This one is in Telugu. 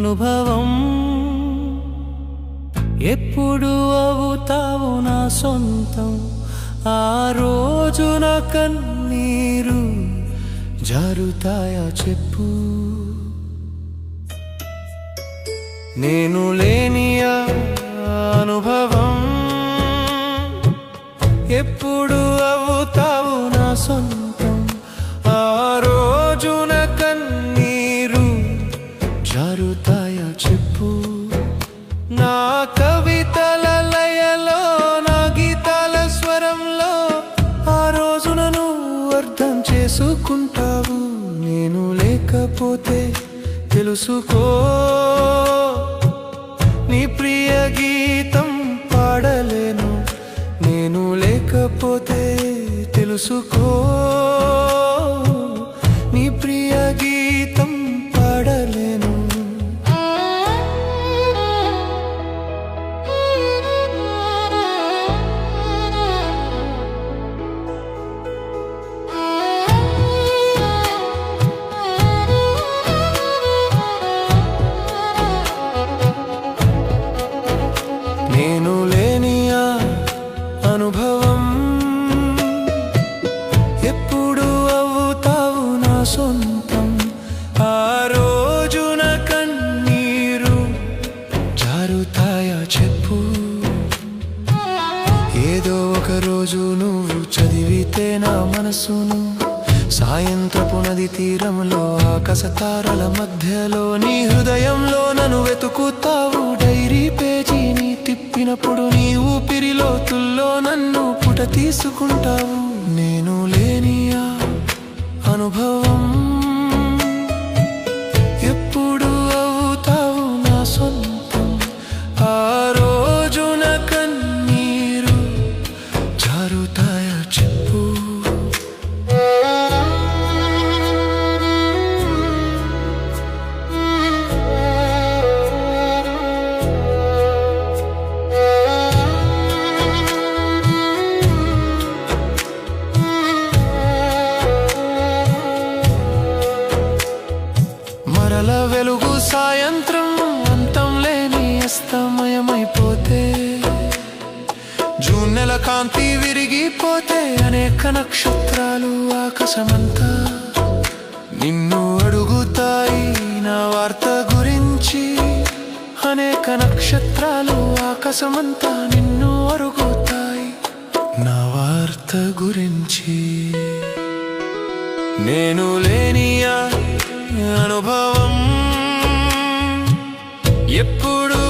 అనుభవం ఎప్పుడు అవుతావు నా సొంతం ఆ రోజున కన్నీరు జారుతాయా చెప్పు నేను లేని అనుభవం ఎప్పుడు అవుతావు నా సొంతం ఆ రోజున కన్నీరు జారుతాయా చెప్పు నా కవితల లయలో నా గీతాల స్వరంలో ఆ రోజున నువ్వు అర్థం చేసుకుంటావు నేను లేకపోతే తెలుసుకో నీ ప్రియ గీతం పాడలేను నేను లేకపోతే తెలుసుకో నీ ప్రియ గీతం పాడలేను నేను లేని అనుభవం ఎప్పుడు అవుతావు నా సొంతం ఆ రోజున కన్నీరు జారుతాయా చెప్పు ఏదో ఒక రోజు నువ్వు చదివితే నా మనసును సాయంత్రపు నది తీరంలో ఆకాశతారల మధ్యలో నీ హృదయంలో నన్ను వెతుకుతావు డైరీ పేజీని తిప్పినప్పుడు నీ ఊపిరి లోతుల్లో నన్ను పుట తీసుకుంటావు నేను లేని అనుభవం ఎప్పుడు అవుతావు నా సొంతం ఆ రోజున కన్నీరు జారుతాయా చెప్పు మరల వెలుగు సాయంత్రం అంతం లేని అస్తమయమైపోతే జూన్ నెల కాంతి విరిగిపోతే అనేక నక్షత్రాలు ఆకాశమంతా నిన్ను అడుగుతాయి నా వార్త గురించి అనేక నక్షత్రాలు ఆకాశమంతా నిన్ను అడుగుతాయి నా వార్త గురించి నేను లేని అనుభవం ఎప్పుడు